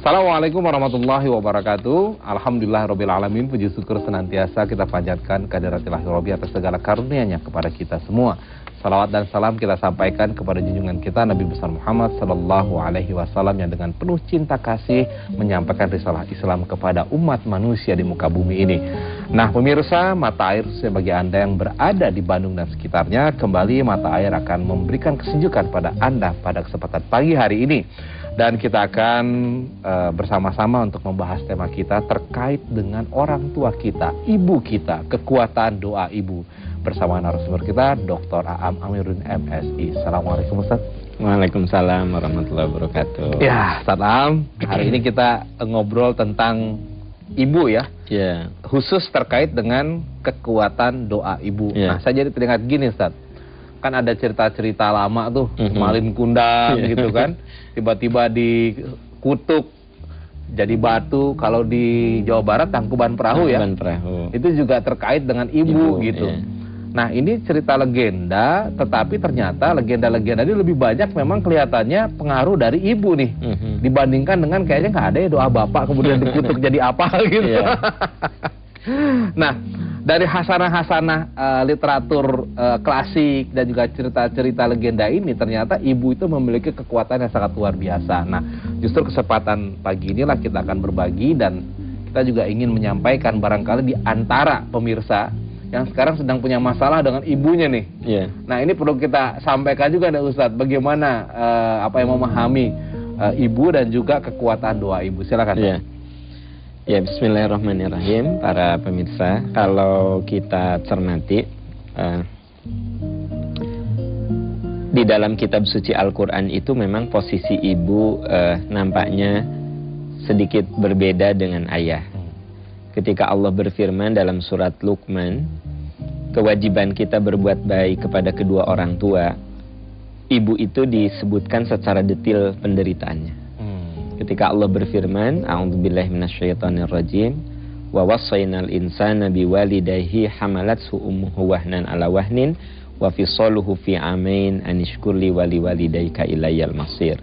Assalamualaikum warahmatullahi wabarakatuh. Alhamdulillahirabbil alamin. Puji syukur senantiasa kita panjatkan kehadirat Ilahi Rabbi atas segala karunia-Nya kepada kita semua. Salawat dan salam kita sampaikan kepada junjungan kita Nabi besar Muhammad sallallahu alaihi wasallam yang dengan penuh cinta kasih menyampaikan risalah Islam kepada umat manusia di muka bumi ini. Nah, pemirsa, Mata Air sebagai Anda yang berada di Bandung dan sekitarnya, kembali Mata Air akan memberikan kesejukan pada Anda pada kesempatan pagi hari ini. Dan kita akan bersama-sama untuk membahas tema kita terkait dengan orang tua kita, ibu kita, kekuatan doa ibu. Bersama narasumber kita, Dr. Aam Amiruddin MSI. Assalamualaikum Ustaz. Waalaikumsalam warahmatullahi wabarakatuh. Ya, Ustaz Aam, hari ini kita ngobrol tentang ibu ya. Ya. Khusus terkait dengan kekuatan doa ibu. Nah, saya jadi teringat gini Ustaz. Kan ada cerita-cerita lama tuh, Malin Kundang gitu kan. Tiba-tiba dikutuk jadi batu. Kalau di Jawa Barat Tangkuban Perahu ya. Perahu. Itu juga terkait dengan ibu gitu. Ya. Nah, ini cerita legenda, tetapi ternyata legenda-legenda ini lebih banyak memang kelihatannya pengaruh dari ibu nih. Dibandingkan dengan kayaknya nggak ada ya doa bapak kemudian dikutuk jadi apa gitu. Nah, dari hasanah-hasanah literatur klasik dan juga cerita-cerita legenda ini, ternyata ibu itu memiliki kekuatan yang sangat luar biasa. Nah, justru kesempatan pagi inilah kita akan berbagi dan kita juga ingin menyampaikan barangkali di antara pemirsa yang sekarang sedang punya masalah dengan ibunya nih. Nah, ini perlu kita sampaikan juga nih Ustadz, bagaimana apa yang memahami ibu dan juga kekuatan doa ibu. Silakan. Ya, bismillahirrahmanirrahim, para pemirsa. Kalau kita cermati di dalam kitab suci Al-Quran itu memang posisi ibu nampaknya sedikit berbeda dengan ayah. Ketika Allah berfirman dalam surat Luqman, kewajiban kita berbuat baik kepada kedua orang tua, ibu itu disebutkan secara detail penderitaannya. Ketika Allah berfirman, a'udzubillahi minasyaitonirrajim, wa wassaynal insana biwalidayhi hamalathu ummuhu wahnan ala wahnin wa fisaluhu fi amain anishkurli waliwalidayka ilayyal masir.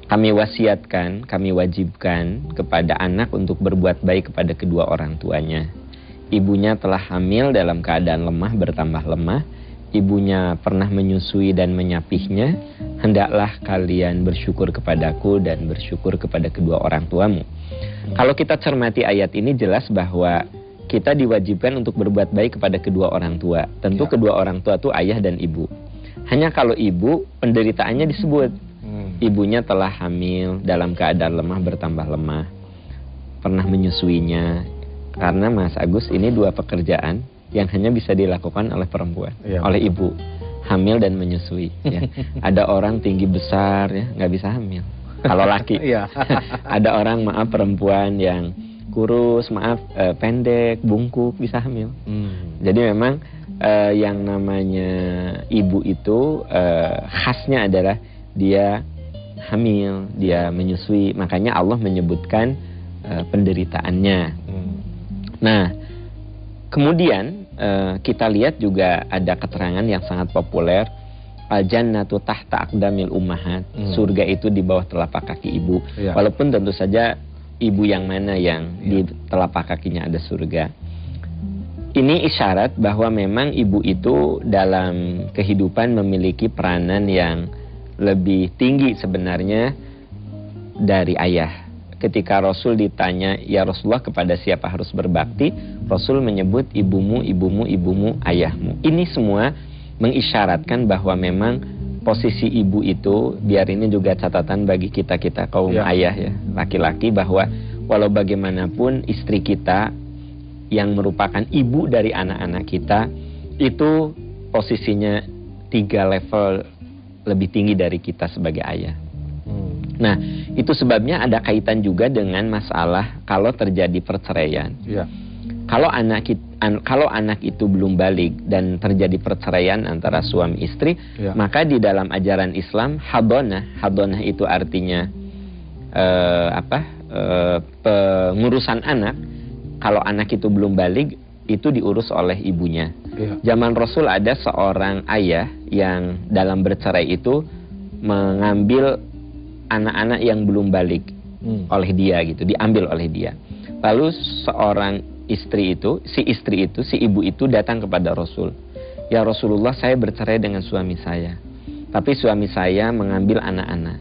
Kami wasiatkan, kami wajibkan kepada anak untuk berbuat baik kepada kedua orang tuanya. Ibunya telah hamil dalam keadaan lemah bertambah lemah, ibunya pernah menyusui dan menyapihnya, hendaklah kalian bersyukur kepadaku dan bersyukur kepada kedua orang tuamu. Kalau kita cermati ayat ini jelas bahwa kita diwajibkan untuk berbuat baik kepada kedua orang tua. Tentu kedua orang tua itu ayah dan ibu. Hanya kalau ibu, penderitaannya disebut. Ibunya telah hamil dalam keadaan lemah bertambah lemah, pernah menyusuinya. Karena Mas Agus, ini dua pekerjaan yang hanya bisa dilakukan oleh perempuan, oleh ibu, hamil dan menyusui. Ya. Ada orang tinggi besar ya nggak bisa hamil. Kalau laki, ada orang perempuan yang kurus, pendek, bungkuk bisa hamil. Jadi memang yang namanya ibu itu khasnya adalah dia hamil, dia menyusui. Makanya Allah menyebutkan penderitaannya. Nah, kemudian kita lihat juga ada keterangan yang sangat populer, al-jannatu tahta aqdamil ummahat. Surga itu di bawah telapak kaki ibu. Walaupun tentu saja ibu yang mana yang di telapak kakinya ada surga. Ini isyarat bahwa memang ibu itu dalam kehidupan memiliki peranan yang lebih tinggi sebenarnya dari ayah. Ketika Rasul ditanya, ya Rasulullah kepada siapa harus berbakti? Rasul menyebut ibumu, ibumu, ibumu, ayahmu. Ini semua mengisyaratkan bahwa memang posisi ibu itu, biar ini juga catatan bagi kita-kita kaum ayah ya, laki-laki, bahwa walau bagaimanapun istri kita yang merupakan ibu dari anak-anak kita, itu posisinya 3 level lebih tinggi dari kita sebagai ayah. Nah, itu sebabnya ada kaitan juga dengan masalah kalau terjadi perceraian. Kalau anak itu belum balik dan terjadi perceraian antara suami istri, maka di dalam ajaran Islam hadonah itu artinya pengurusan anak. Kalau anak itu belum balik, itu diurus oleh ibunya. Zaman Rasul ada seorang ayah yang dalam bercerai itu mengambil anak-anak yang belum balik oleh dia gitu, diambil oleh dia. Lalu seorang istri itu, si ibu itu datang kepada Rasul. Ya Rasulullah, saya bercerai dengan suami saya, tapi suami saya mengambil anak-anak.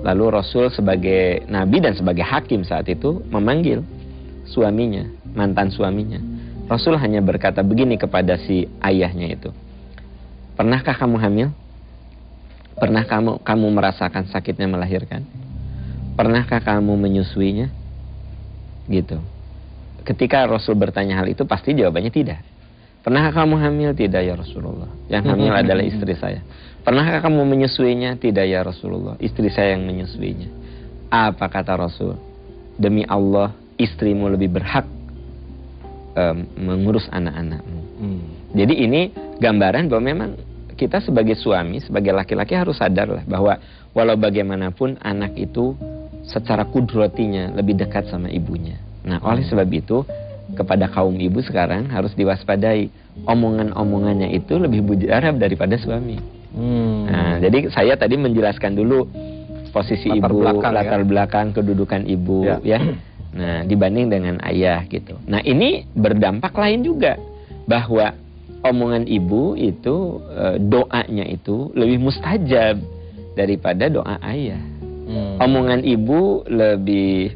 Lalu Rasul sebagai nabi dan sebagai hakim saat itu memanggil suaminya, mantan suaminya. Rasul hanya berkata begini kepada si ayahnya itu. Pernahkah kamu hamil? Pernah kamu merasakan sakitnya melahirkan? Pernahkah kamu menyusuinya? Gitu. Ketika Rasul bertanya hal itu, pasti jawabannya tidak. Pernahkah kamu hamil? Tidak ya Rasulullah. Yang hamil adalah istri saya. Pernahkah kamu menyusuinya? Tidak ya Rasulullah. Istri saya yang menyusuinya. Apa kata Rasul? Demi Allah, istrimu lebih berhak mengurus anak-anakmu. Jadi ini gambaran bahwa memang kita sebagai suami, sebagai laki-laki harus sadarlah bahwa walau bagaimanapun anak itu secara kudratinya lebih dekat sama ibunya. Nah, oleh sebab itu kepada kaum ibu sekarang harus diwaspadai, omongan-omongannya itu lebih mujarab daripada suami. Nah, jadi saya tadi menjelaskan dulu posisi latar belakang kedudukan ibu ya. Nah, dibanding dengan ayah gitu. Nah, ini berdampak lain juga bahwa omongan ibu itu doanya itu lebih mustajab daripada doa ayah. Omongan ibu lebih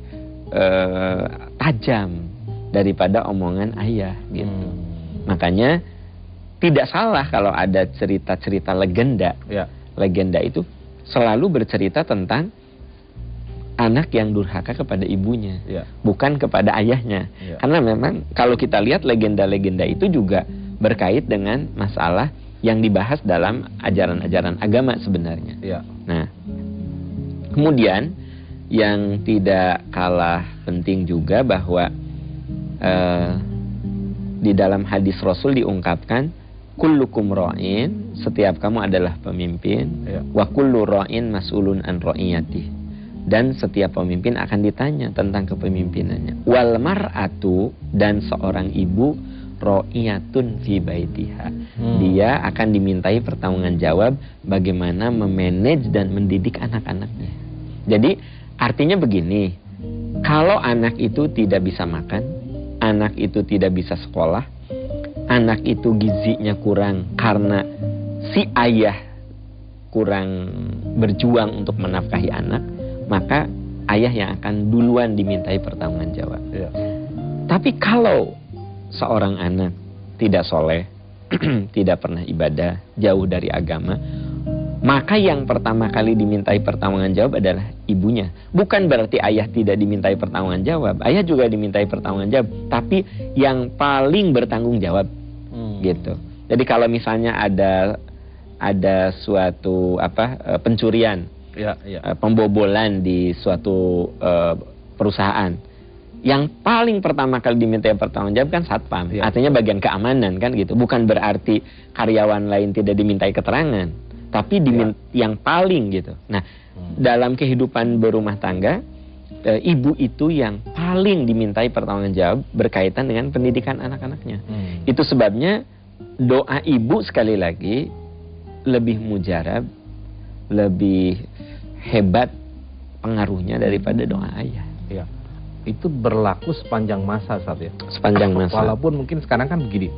tajam daripada omongan ayah gitu. Makanya tidak salah kalau ada cerita-cerita legenda. Legenda itu selalu bercerita tentang anak yang durhaka kepada ibunya, bukan kepada ayahnya. Karena memang kalau kita lihat legenda-legenda itu juga berkait dengan masalah yang dibahas dalam ajaran-ajaran agama sebenarnya. Nah, kemudian yang tidak kalah penting juga bahwa di dalam hadis Rasul diungkapkan kullukum ra'in, setiap kamu adalah pemimpin, wa kullu ra'in mas'ulun an ra'iyatih, dan setiap pemimpin akan ditanya tentang kepemimpinannya. Wal mar'atu, dan seorang ibu ra'iyatun fi baitiha, dia akan dimintai pertanggungjawab bagaimana memanage dan mendidik anak-anaknya. Jadi artinya begini, kalau anak itu tidak bisa makan, anak itu tidak bisa sekolah, anak itu gizinya kurang karena si ayah kurang berjuang untuk menafkahi anak, maka ayah yang akan duluan dimintai pertanggungjawab. Tapi kalau seorang anak tidak soleh, tidak pernah ibadah, jauh dari agama, maka yang pertama kali dimintai pertanggungjawab adalah ibunya. Bukan berarti ayah tidak dimintai pertanggungjawab, ayah juga dimintai pertanggungjawab, tapi yang paling bertanggung jawab gitu. Jadi kalau misalnya ada suatu pencurian, pembobolan di suatu perusahaan, yang paling pertama kali dimintai pertanggungjawab kan satpam, artinya bagian keamanan kan gitu. Bukan berarti karyawan lain tidak dimintai keterangan, tapi yang paling gitu. Nah, dalam kehidupan berumah tangga, ibu itu yang paling dimintai pertanggungjawab berkaitan dengan pendidikan anak-anaknya. Itu sebabnya doa ibu sekali lagi lebih mujarab, lebih hebat pengaruhnya daripada doa ayah. Itu berlaku sepanjang masa saat ya. Sepanjang masa. Walaupun mungkin sekarang kan begini,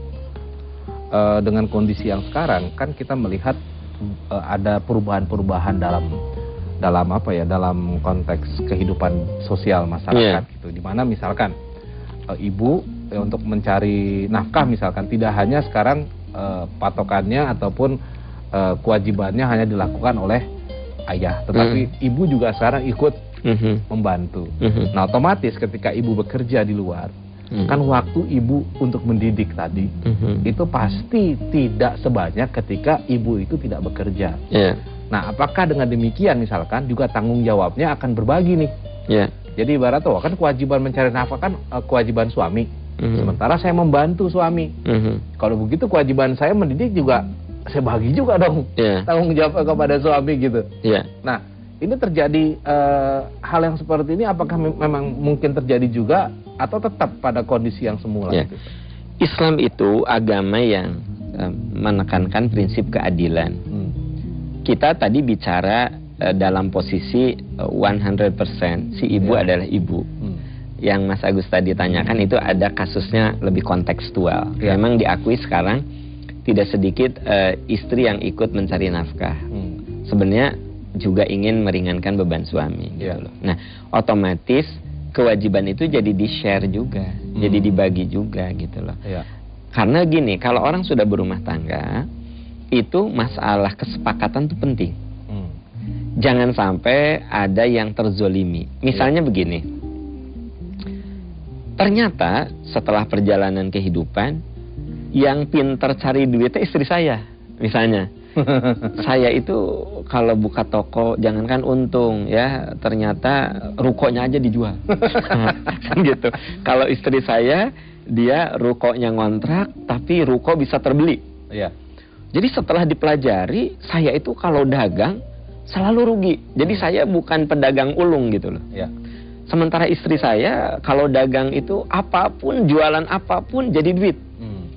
dengan kondisi yang sekarang kan kita melihat ada perubahan-perubahan dalam konteks kehidupan sosial masyarakat gitu. Dimana misalkan ibu untuk mencari nafkah misalkan tidak hanya sekarang patokannya ataupun kewajibannya hanya dilakukan oleh ayah, tetapi ibu juga sekarang ikut membantu. Nah, otomatis ketika ibu bekerja di luar, kan waktu ibu untuk mendidik tadi itu pasti tidak sebanyak ketika ibu itu tidak bekerja. Nah, apakah dengan demikian misalkan juga tanggung jawabnya akan berbagi nih? Jadi ibarat kan kewajiban mencari nafkah kan kewajiban suami. Sementara saya membantu suami. Kalau begitu kewajiban saya mendidik juga saya bagi juga dong tanggung jawab kepada suami gitu. Nah, ini terjadi hal yang seperti ini apakah memang mungkin terjadi juga atau tetap pada kondisi yang semula? Gitu? Islam itu agama yang menekankan prinsip keadilan. Kita tadi bicara dalam posisi 100% si ibu adalah ibu. Yang Mas Agus tadi tanyakan itu ada kasusnya lebih kontekstual. Memang diakui sekarang tidak sedikit istri yang ikut mencari nafkah. Sebenarnya juga ingin meringankan beban suami gitu loh. Nah, otomatis kewajiban itu jadi di-share juga, jadi dibagi juga gitu loh. Karena gini, kalau orang sudah berumah tangga, itu masalah kesepakatan itu penting. Jangan sampai ada yang terzolimi. Misalnya begini, ternyata setelah perjalanan kehidupan, yang pintar cari duitnya istri saya, misalnya. Saya itu kalau buka toko, jangankan untung ya, ternyata rukonya aja dijual. Kan gitu. Kalau istri saya, dia rukonya ngontrak, tapi ruko bisa terbeli. Jadi setelah dipelajari, saya itu kalau dagang selalu rugi. Jadi saya bukan pedagang ulung gitu loh. Sementara istri saya kalau dagang itu apapun, jualan apapun jadi duit.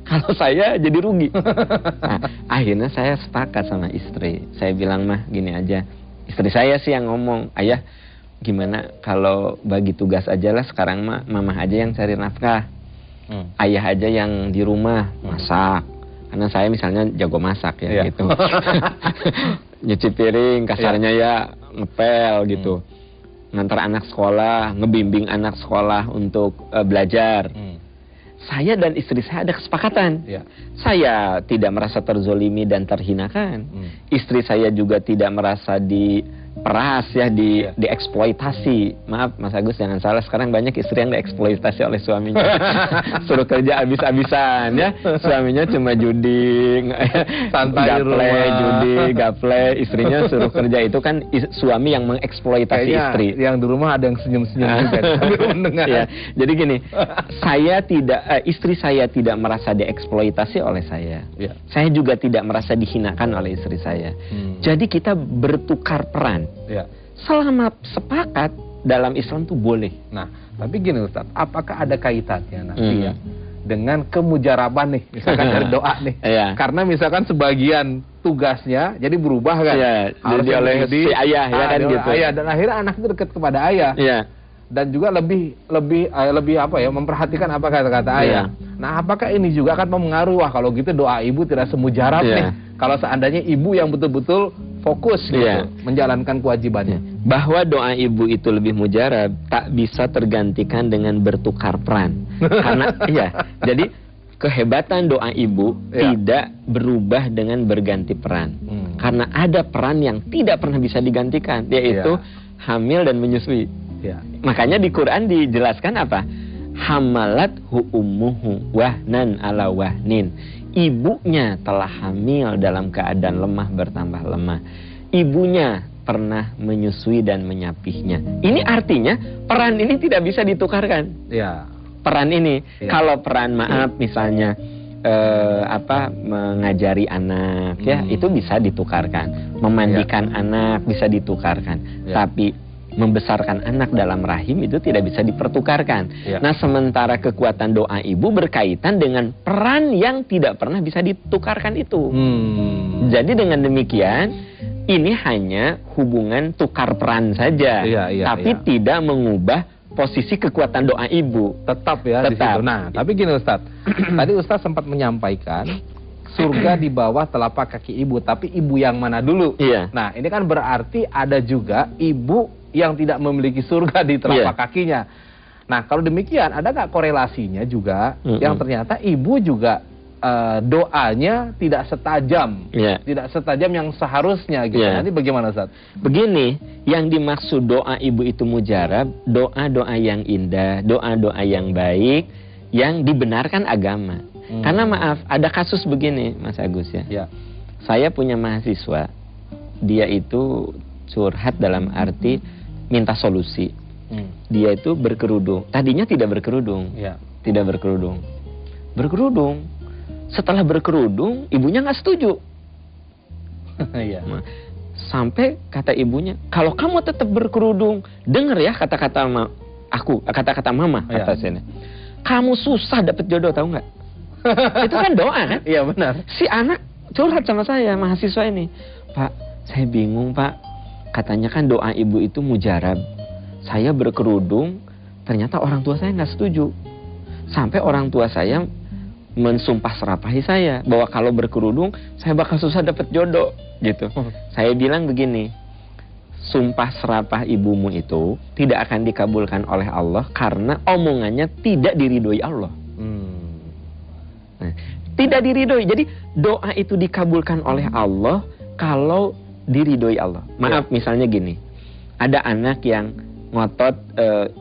Kalau saya jadi rugi. Nah, akhirnya saya sepakat sama istri. Saya bilang, mah gini aja. Istri saya sih yang ngomong, ayah gimana kalau bagi tugas aja lah sekarang mah mama aja yang cari nafkah. Ayah aja yang di rumah masak. Karena saya misalnya jago masak ya gitu. Nyuci piring, kasarnya ya ngepel gitu. Ngantar anak sekolah, ngebimbing anak sekolah untuk belajar. Saya dan istri saya ada kesepakatan. Saya tidak merasa terzolimi dan terhinakan. Istri saya juga tidak merasa diperas ya, dieksploitasi. Maaf Mas Agus, jangan salah, sekarang banyak istri yang dieksploitasi oleh suaminya. Suruh kerja habis-habisan ya. Suaminya cuma judi, gaple, judi, gaple. Istrinya suruh kerja. Itu kan suami yang mengeksploitasi istri. Yang di rumah ada yang senyum-senyum juga. Ya. Jadi gini, istri saya tidak merasa dieksploitasi oleh saya. Saya juga tidak merasa dihinakan oleh istri saya. Jadi kita bertukar peran. Selama sepakat dalam Islam tuh boleh. Nah, tapi gini Ustaz, apakah ada kaitannya nanti ya dengan kemujaraban nih, misalkan dari doa nih? Karena misalkan sebagian tugasnya jadi berubah kan, harus oleh si ayah ya kan gitu. Ayah, dan akhirnya anak itu dekat kepada ayah. Dan juga lebih apa ya, memperhatikan apa kata-kata ayah. Nah, apakah ini juga akan mempengaruhi, kalau gitu doa ibu tidak semujarab nih. Kalau seandainya ibu yang betul-betul fokus gitu, menjalankan kewajibannya. Bahwa doa ibu itu lebih mujarab tak bisa tergantikan dengan bertukar peran. Karena jadi kehebatan doa ibu tidak berubah dengan berganti peran. Karena ada peran yang tidak pernah bisa digantikan, yaitu hamil dan menyusui. Makanya di Quran dijelaskan apa? Hamalat ummuhu wahnan ala wahnin. Ibunya telah hamil dalam keadaan lemah bertambah lemah. Ibunya pernah menyusui dan menyapihnya. Ini artinya peran ini tidak bisa ditukarkan. Peran ini, kalau peran misalnya mengajari anak itu bisa ditukarkan. Memandikan anak bisa ditukarkan. Tapi membesarkan anak dalam rahim itu tidak bisa dipertukarkan. Nah, sementara kekuatan doa ibu berkaitan dengan peran yang tidak pernah bisa ditukarkan itu. Jadi dengan demikian, ini hanya hubungan tukar peran saja, tapi tidak mengubah posisi kekuatan doa ibu. Tetap ya. Di situ. Nah, tapi gini Ustaz, tadi Ustaz sempat menyampaikan surga di bawah telapak kaki ibu, tapi ibu yang mana dulu? Nah, ini kan berarti ada juga ibu yang tidak memiliki surga di telapak kakinya. Nah, kalau demikian, ada nggak korelasinya juga yang ternyata ibu juga doanya tidak setajam, tidak setajam yang seharusnya gitu. Nanti bagaimana Ustaz? Begini, yang dimaksud doa ibu itu mujarab, doa-doa yang indah, doa-doa yang baik, yang dibenarkan agama. Karena maaf, ada kasus begini Mas Agus ya. Saya punya mahasiswa, dia itu curhat dalam arti minta solusi. Dia itu berkerudung. Tadinya tidak berkerudung. Tidak berkerudung. Berkerudung. Setelah berkerudung, ibunya nggak setuju. Sampai kata ibunya, kalau kamu tetap berkerudung, dengar ya kata-kata kata-kata mama, kata saya. Kamu susah dapet jodoh, tahu nggak? Itu kan doa kan? Iya benar. Si anak curhat sama saya, mahasiswa ini. Pak, saya bingung Pak. katanya kan doa ibu itu mujarab. Saya berkerudung, ternyata orang tua saya nggak setuju. Sampai orang tua saya mensumpah serapahi saya bahwa kalau berkerudung saya bakal susah dapat jodoh gitu. Saya bilang begini, sumpah serapah ibumu itu tidak akan dikabulkan oleh Allah karena omongannya tidak diridhoi Allah. Nah, tidak diridhoi. Jadi doa itu dikabulkan oleh Allah kalau diridhoi Allah. Maaf, misalnya gini, ada anak yang ngotot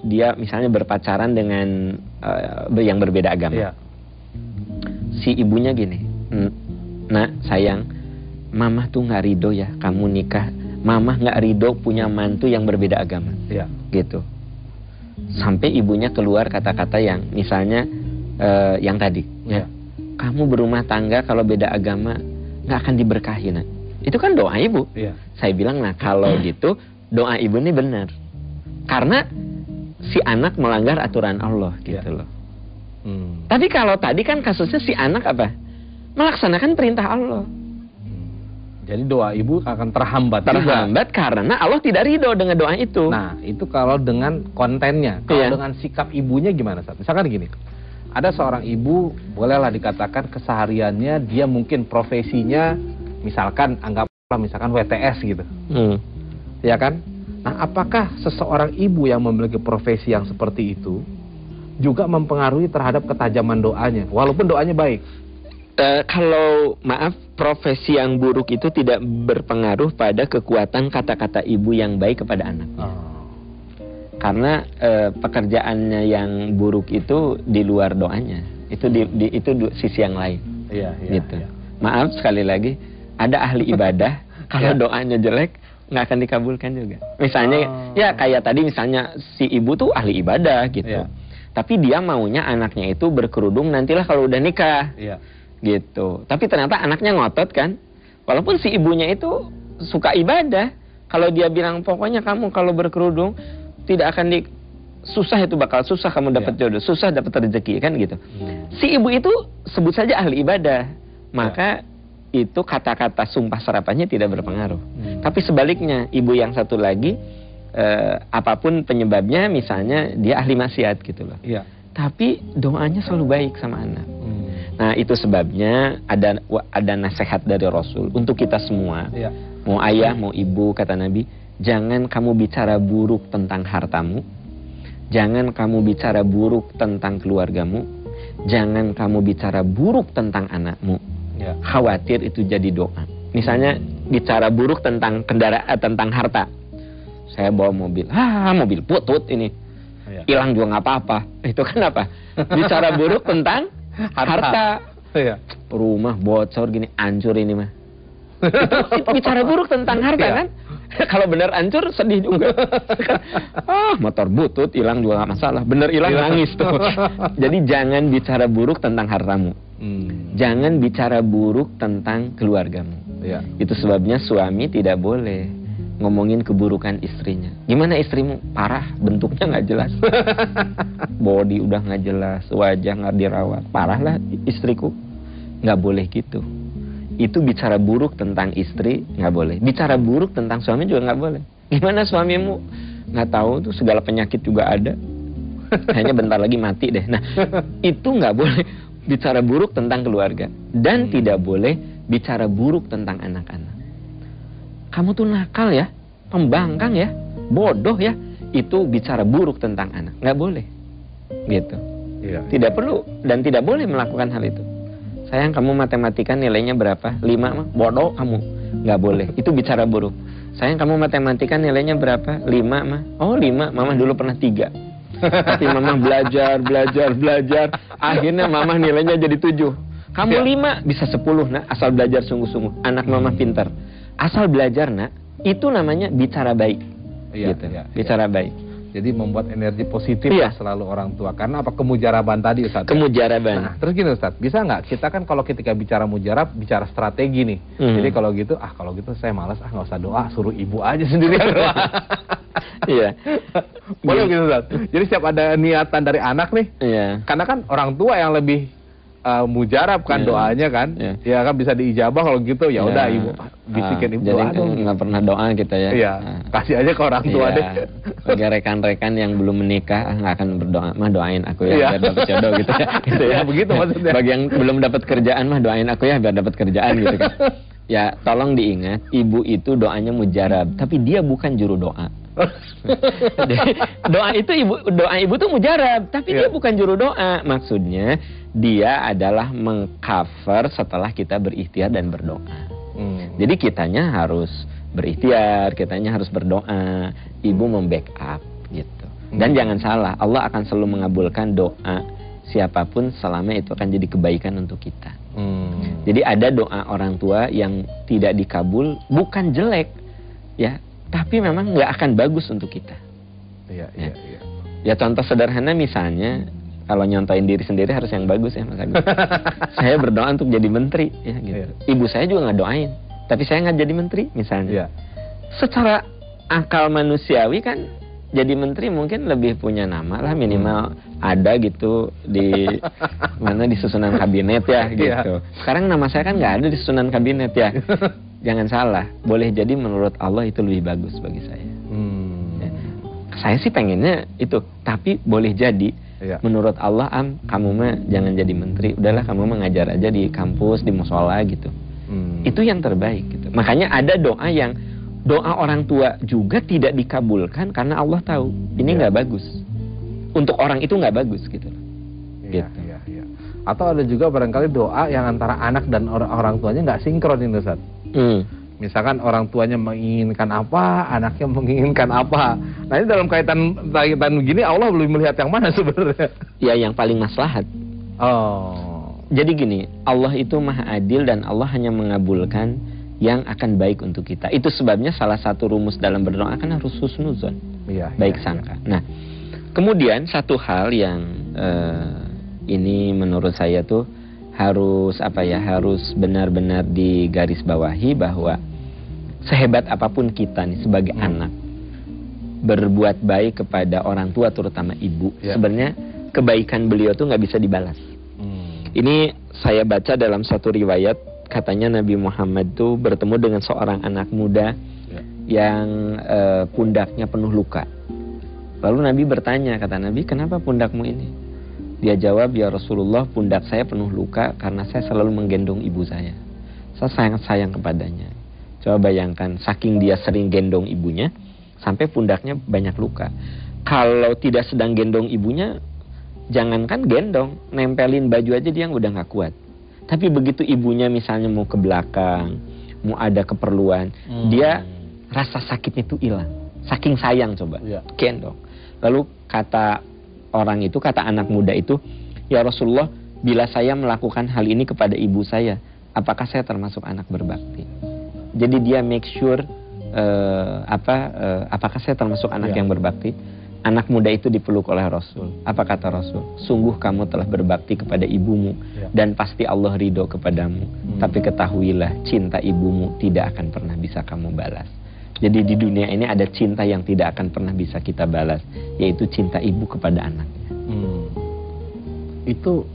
dia misalnya berpacaran dengan yang berbeda agama. Si ibunya gini, nak sayang, mama tuh nggak ridho ya kamu nikah. Mama nggak ridho punya mantu yang berbeda agama. Gitu. Sampai ibunya keluar kata-kata yang misalnya yang tadi. Kamu berumah tangga kalau beda agama nggak akan diberkahi, nak. Itu kan doa ibu. Saya bilang, nah kalau gitu doa ibu ini benar. Karena si anak melanggar aturan Allah gitu loh. Tapi kalau tadi kan kasusnya si anak apa? Melaksanakan perintah Allah. Jadi doa ibu akan terhambat juga. Karena Allah tidak ridho dengan doa itu. Nah, itu kalau dengan kontennya. Kalau dengan sikap ibunya gimana, Ustaz? Misalkan gini, ada seorang ibu, bolehlah dikatakan kesehariannya dia mungkin profesinya, misalkan anggaplah misalkan WTS gitu. Ya kan? Nah, apakah seseorang ibu yang memiliki profesi yang seperti itu juga mempengaruhi terhadap ketajaman doanya, walaupun doanya baik? Kalau maaf, profesi yang buruk itu tidak berpengaruh pada kekuatan kata-kata ibu yang baik kepada anak. Karena pekerjaannya yang buruk itu di luar doanya, itu itu sisi yang lain. Gitu. Maaf sekali lagi, ada ahli ibadah kalau doanya jelek nggak akan dikabulkan juga. Misalnya ya kayak tadi misalnya si ibu tuh ahli ibadah gitu. Tapi dia maunya anaknya itu berkerudung nantilah kalau udah nikah. Gitu. Tapi ternyata anaknya ngotot kan. Walaupun si ibunya itu suka ibadah. Kalau dia bilang pokoknya kamu kalau berkerudung tidak akan susah, itu bakal susah kamu dapat jodoh, susah dapat rezeki kan gitu. Si ibu itu sebut saja ahli ibadah. Maka itu kata-kata sumpah serapannya tidak berpengaruh. Tapi sebaliknya, ibu yang satu lagi apapun penyebabnya, misalnya dia ahli maksiat gitu loh. Tapi doanya selalu baik sama anak. Nah, itu sebabnya ada nasihat dari Rasul untuk kita semua. Mau ayah, mau ibu, kata Nabi, jangan kamu bicara buruk tentang hartamu. Jangan kamu bicara buruk tentang keluargamu. Jangan kamu bicara buruk tentang anakmu. Khawatir itu jadi doa. Misalnya bicara buruk tentang kendaraan, tentang harta. Saya bawa mobil, mobil putut ini, hilang juga nggak apa-apa. Itu kan apa? Bicara buruk tentang harta. Rumah bocor gini, hancur ini mah. Itu bicara buruk tentang harta kan? Kalau benar hancur sedih juga. Motor butut hilang juga nggak masalah. Bener hilang nangis tuh. Jadi jangan bicara buruk tentang hartamu. Jangan bicara buruk tentang keluargamu. Itu sebabnya suami tidak boleh ngomongin keburukan istrinya. Gimana istrimu? Parah, bentuknya nggak jelas. Body udah nggak jelas, wajah nggak dirawat. Parah lah istriku. Nggak boleh gitu. Itu bicara buruk tentang istri nggak boleh. Bicara buruk tentang suami juga nggak boleh. Gimana suamimu? Nggak tahu tuh, segala penyakit juga ada. Kayaknya bentar lagi mati deh. Nah, itu nggak boleh bicara buruk tentang keluarga. Dan tidak boleh bicara buruk tentang anak-anak. Kamu tuh nakal ya, pembangkang ya, bodoh ya. Itu bicara buruk tentang anak. Nggak boleh. Gitu. Tidak perlu dan tidak boleh melakukan hal itu. Sayang, kamu matematika nilainya berapa? 5 mah? Bodoh kamu. Nggak boleh. Itu bicara buruk. Sayang, kamu matematika nilainya berapa? 5 mah? Oh 5, mama dulu pernah 3. Tapi mama belajar. Akhirnya mama nilainya jadi 7. Kamu 5, bisa 10 nak, asal belajar sungguh-sungguh. Anak mama pintar. Asal belajar nak, itu namanya bicara baik. Gitu. Bicara baik. Jadi membuat energi positif selalu orang tua. Karena apa? Kemujaraban tadi, Ustaz. Kemujaraban. Nah, terus gini Ustaz, bisa nggak kita kan kalau ketika bicara mujarab, bicara strategi nih. Jadi kalau gitu saya malas, nggak usah doa, suruh ibu aja sendiri doa. Boleh gitu Ustaz. Jadi setiap ada niatan dari anak nih, karena kan orang tua yang lebih mujarab kan doanya kan. Ya kan bisa diijabah kalau gitu ya udah ibu bisikin ibu jadi doa dong. nggak pernah doa kita ya. Iya, kasih aja ke orang tua deh. Bagi rekan-rekan yang belum menikah nggak akan berdoa, mah doain aku ya biar dapat jodoh gitu ya. Gitu ya. Begitu maksudnya. Bagi yang belum dapat kerjaan mah doain aku ya biar dapat kerjaan gitu kan. Ya, tolong diingat, ibu itu doanya mujarab, tapi dia bukan juru doa. Doa ibu tuh mujarab, tapi dia bukan juru doa. Maksudnya dia adalah mengcover setelah kita berikhtiar dan berdoa. Jadi kitanya harus berikhtiar, kitanya harus berdoa, ibu membackup gitu. Dan jangan salah, Allah akan selalu mengabulkan doa siapapun selama itu akan jadi kebaikan untuk kita. Jadi ada doa orang tua yang tidak dikabul bukan jelek ya, tapi memang nggak akan bagus untuk kita. Iya. Ya contoh sederhana misalnya kalau nyontoin diri sendiri harus yang bagus ya Mas Agus. Saya berdoa untuk jadi menteri ya gitu. Ibu saya juga nggak doain, tapi saya nggak jadi menteri misalnya. Secara akal manusiawi kan jadi menteri mungkin lebih punya nama lah, minimal ada gitu di mana di susunan kabinet ya gitu. Sekarang nama saya kan nggak ada di susunan kabinet ya. Jangan salah, boleh jadi menurut Allah itu lebih bagus bagi saya. Ya. Saya sih pengennya itu, tapi boleh jadi menurut Allah kamu mah jangan jadi menteri, udahlah kamu mengajar aja di kampus, di musola gitu. Itu yang terbaik gitu. Makanya ada doa orang tua juga tidak dikabulkan karena Allah tahu ini nggak bagus. Untuk orang itu nggak bagus gitu. Iya. Atau ada juga barangkali doa yang antara anak dan orang tuanya nggak sinkron ini Ustaz. Misalkan orang tuanya menginginkan apa, anaknya menginginkan apa. Nah ini dalam kaitan begini Allah belum melihat yang mana sebenarnya? Ya yang paling maslahat. Jadi gini, Allah itu maha adil dan Allah hanya mengabulkan yang akan baik untuk kita. Itu sebabnya salah satu rumus dalam berdoa kan harus husnuzon, baik sangka. Nah, kemudian satu hal yang ini menurut saya tuh harus harus benar-benar digarisbawahi bahwa sehebat apapun kita nih sebagai anak berbuat baik kepada orang tua terutama ibu, sebenarnya kebaikan beliau tuh nggak bisa dibalas. Ini saya baca dalam satu riwayat. Katanya Nabi Muhammad itu bertemu dengan seorang anak muda yang pundaknya penuh luka. Lalu Nabi bertanya, kata Nabi, kenapa pundakmu ini? Dia jawab, ya Rasulullah, pundak saya penuh luka karena saya selalu menggendong ibu saya. Saya sangat sayang kepadanya. Coba bayangkan, saking dia sering gendong ibunya, sampai pundaknya banyak luka. Kalau tidak sedang gendong ibunya, jangankan gendong, nempelin baju aja dia udah gak kuat. Tapi begitu ibunya misalnya mau ke belakang, mau ada keperluan, dia rasa sakitnya itu hilang. Saking sayang coba, gendong. Lalu kata orang itu, kata anak muda itu, ya Rasulullah, bila saya melakukan hal ini kepada ibu saya, apakah saya termasuk anak berbakti? Jadi dia make sure, apakah saya termasuk anak yang berbakti? Anak muda itu dipeluk oleh Rasul. Apa kata Rasul? Sungguh kamu telah berbakti kepada ibumu dan pasti Allah ridho kepadamu. Tapi ketahuilah, cinta ibumu tidak akan pernah bisa kamu balas. Jadi di dunia ini ada cinta yang tidak akan pernah bisa kita balas, yaitu cinta ibu kepada anaknya. Itu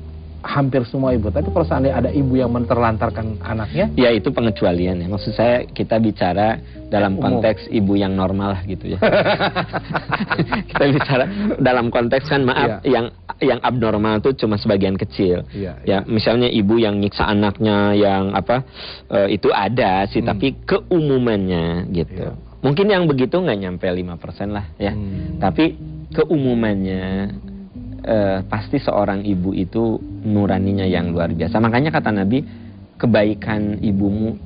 hampir semua ibu. Tapi kalau seandainya ada ibu yang menerlantarkan anaknya, ya itu pengecualian ya. Maksud saya kita bicara dalam konteks ibu yang normal gitu ya. Kita bicara dalam konteks kan maaf yang abnormal itu cuma sebagian kecil. Ya misalnya ibu yang nyiksa anaknya yang itu ada sih, tapi keumumannya gitu. Mungkin yang begitu nggak nyampe 5% lah ya. Tapi keumumannya pasti seorang ibu itu nuraninya yang luar biasa. Makanya kata Nabi, kebaikan ibumu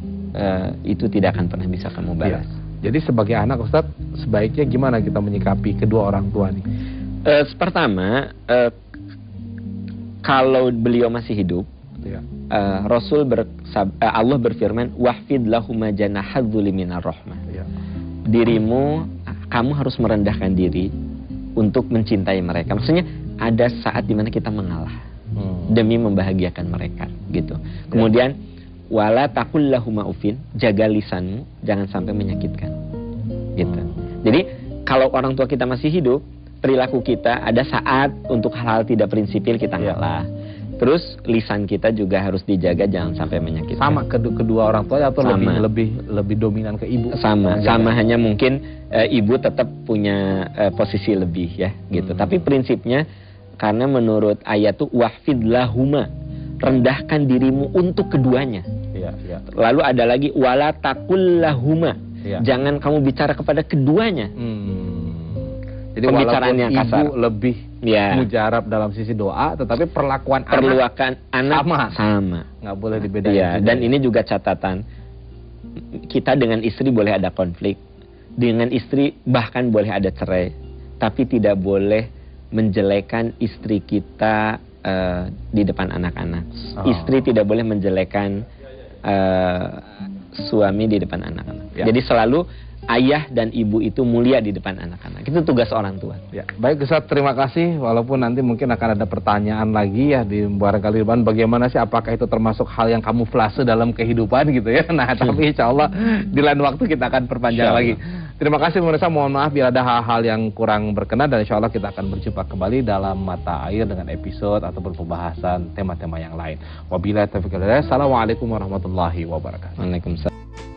itu tidak akan pernah bisa kamu balas. Jadi sebagai anak Ustadz, sebaiknya gimana kita menyikapi kedua orang tua nih? Pertama, kalau beliau masih hidup, Allah berfirman, wahfid lahuma janahadzuli minar rahmah. Dirimu, kamu harus merendahkan diri untuk mencintai mereka. Maksudnya ada saat dimana kita mengalah demi membahagiakan mereka gitu. Kemudian wala taqul lahuma ufin, jaga lisanmu jangan sampai menyakitkan gitu. Jadi kalau orang tua kita masih hidup, perilaku kita ada saat untuk hal-hal tidak prinsipil kita ngalah. Terus lisan kita juga harus dijaga jangan sampai menyakitkan. Sama kedua orang tua atau Sama. lebih dominan ke ibu? Sama hanya mungkin ibu tetap punya posisi lebih ya gitu. Tapi prinsipnya karena menurut ayat tuh wahfid lahuma, rendahkan dirimu untuk keduanya. Iya, iya. Lalu ada lagi wala taqul lahuma. Iya. Jangan kamu bicara kepada keduanya. Jadi Pembicaraannya walaupun kasar. ibu lebih Ya. mujarab dalam sisi doa, tetapi perlakuan Anak sama. nggak boleh dibedain. Iya, juga dan ya. ini juga catatan. Kita dengan istri boleh ada konflik. Dengan istri bahkan boleh ada cerai. Tapi tidak boleh menjelekan istri kita di depan anak-anak. Istri tidak boleh menjelekan suami di depan anak-anak. Ya. Jadi selalu ayah dan ibu itu mulia di depan anak-anak. Itu tugas orang tua. Ya, baik Ustaz, terima kasih. Walaupun nanti mungkin akan ada pertanyaan lagi ya di barangkali bagaimana sih, apakah itu termasuk hal yang kamuflase dalam kehidupan gitu ya. Nah, tapi insya Allah di lain waktu kita akan perpanjang lagi. Terima kasih pemirsa, mohon maaf bila ada hal-hal yang kurang berkenan, dan insya Allah kita akan berjumpa kembali dalam Mata Air dengan episode ataupun pembahasan tema-tema yang lain. Wabillahi taufiq wal hidayah. Assalamualaikum warahmatullahi wabarakatuh. Waalaikumsalam.